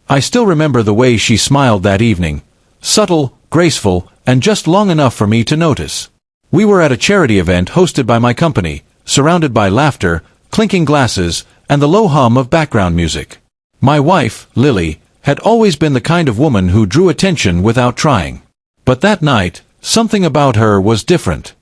I still remember the way she smiled that evening. Subtle, graceful, and just long enough for me to notice. We were at a charity event hosted by my company, surrounded by laughter, clinking glasses, and the low hum of background music. My wife, Lily, had always been the kind of woman who drew attention without trying. But that night, something about her was different.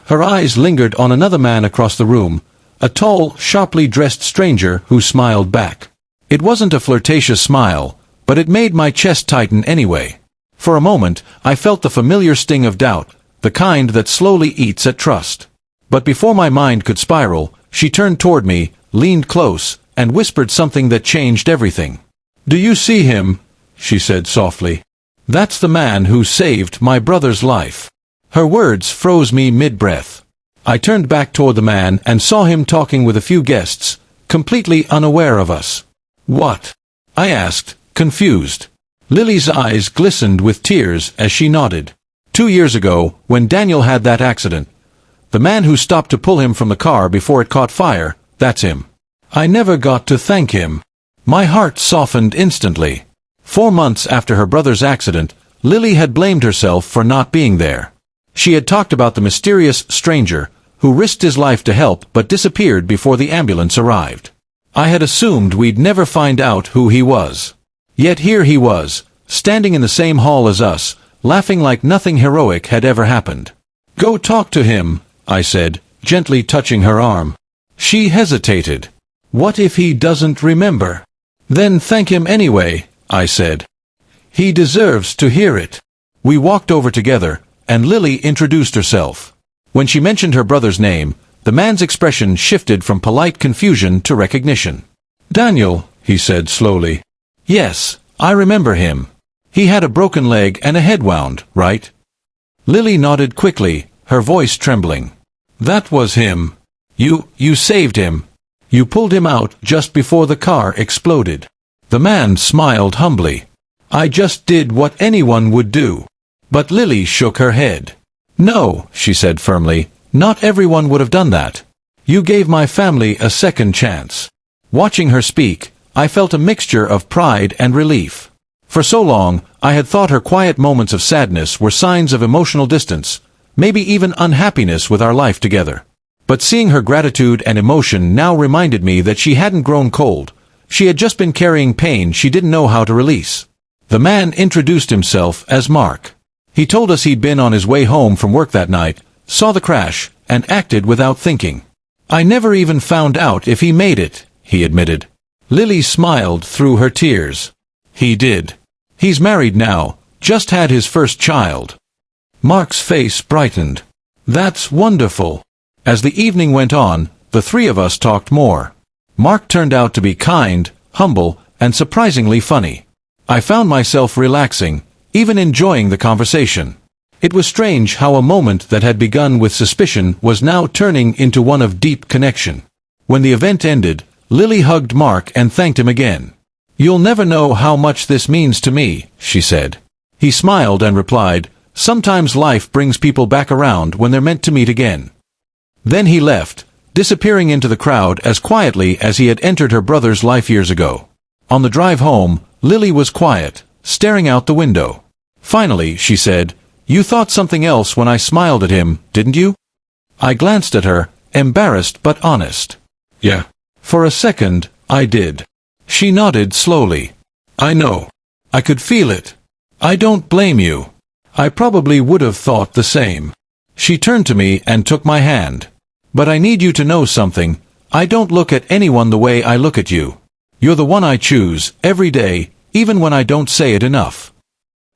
Her eyes lingered on another man across the room, a tall, sharply dressed stranger who smiled back. It wasn't a flirtatious smile, but it made my chest tighten anyway. For a moment, I felt the familiar sting of doubt, the kind that slowly eats at trust. But before my mind could spiral, she turned toward me, leaned close, and whispered something that changed everything. "Do you see him?" she said softly. "That's the man who saved my brother's life." Her words froze me mid-breath. I turned back toward the man and saw him talking with a few guests, completely unaware of us. "What?" I asked, confused. Lily's eyes glistened with tears as she nodded. 2 years ago, when Daniel had that accident, the man who stopped to pull him from the car before it caught fire, that's him. I never got to thank him. My heart softened instantly. 4 months after her brother's accident, Lily had blamed herself for not being there. She had talked about the mysterious stranger, who risked his life to help but disappeared before the ambulance arrived. I had assumed we'd never find out who he was. Yet here he was, standing in the same hall as us, laughing like nothing heroic had ever happened. "Go talk to him," I said, gently touching her arm. She hesitated. "What if he doesn't remember?" "Then thank him anyway," I said. "He deserves to hear it." We walked over together, and Lily introduced herself. When she mentioned her brother's name, the man's expression shifted from polite confusion to recognition. "Daniel," he said slowly. "Yes, I remember him. He had a broken leg and a head wound, right?" Lily nodded quickly, her voice trembling. "That was him. You saved him. You pulled him out just before the car exploded." The man smiled humbly. "I just did what anyone would do." But Lily shook her head. "No," she said firmly, "not everyone would have done that. You gave my family a second chance." Watching her speak, I felt a mixture of pride and relief. For so long, I had thought her quiet moments of sadness were signs of emotional distance, maybe even unhappiness with our life together. But seeing her gratitude and emotion now reminded me that she hadn't grown cold. She had just been carrying pain she didn't know how to release. The man introduced himself as Mark. He told us he'd been on his way home from work that night, saw the crash, and acted without thinking. "I never even found out if he made it," he admitted. Lily smiled through her tears. "He did. He's married now, just had his first child." Mark's face brightened. "That's wonderful." As the evening went on, the three of us talked more. Mark turned out to be kind, humble, and surprisingly funny. I found myself relaxing, even enjoying the conversation. It was strange how a moment that had begun with suspicion was now turning into one of deep connection. When the event ended, Lily hugged Mark and thanked him again. "You'll never know how much this means to me," she said. He smiled and replied, "Sometimes life brings people back around when they're meant to meet again." Then he left, disappearing into the crowd as quietly as he had entered her brother's life years ago. On the drive home, Lily was quiet, staring out the window. Finally, she said, "You thought something else when I smiled at him, didn't you?" I glanced at her, embarrassed but honest. "Yeah. For a second, I did." She nodded slowly. "I know. I could feel it. I don't blame you. I probably would have thought the same." She turned to me and took my hand. "But I need you to know something. I don't look at anyone the way I look at you. You're the one I choose, every day, even when I don't say it enough."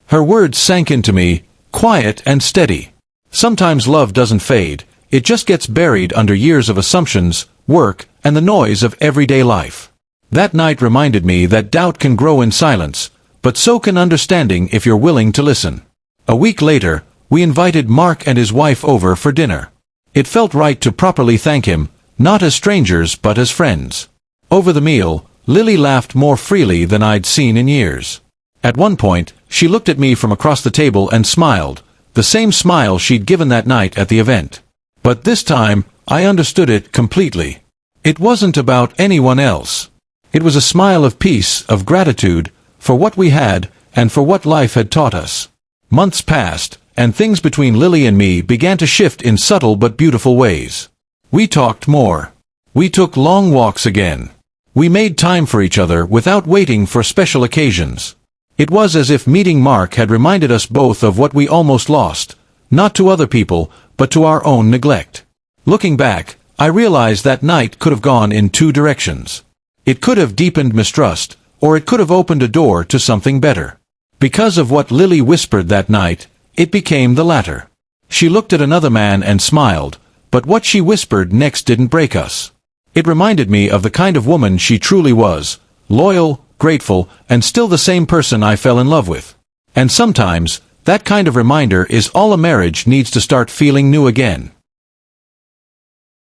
Her words sank into me, quiet and steady. Sometimes love doesn't fade, it just gets buried under years of assumptions, work, and the noise of everyday life. That night reminded me that doubt can grow in silence, but so can understanding if you're willing to listen. A week later, we invited Mark and his wife over for dinner. It felt right to properly thank him, not as strangers but as friends. Over the meal, Lily laughed more freely than I'd seen in years. At one point, she looked at me from across the table and smiled, the same smile she'd given that night at the event. But this time, I understood it completely. It wasn't about anyone else. It was a smile of peace, of gratitude, for what we had, and for what life had taught us. Months passed, and things between Lily and me began to shift in subtle but beautiful ways. We talked more. We took long walks again. We made time for each other without waiting for special occasions. It was as if meeting Mark had reminded us both of what we almost lost, not to other people, but to our own neglect. Looking back, I realized that night could have gone in two directions. It could have deepened mistrust, or it could have opened a door to something better. Because of what Lily whispered that night, it became the latter. She looked at another man and smiled, but what she whispered next didn't break us. It reminded me of the kind of woman she truly was, loyal, grateful, and still the same person I fell in love with. And sometimes, that kind of reminder is all a marriage needs to start feeling new again.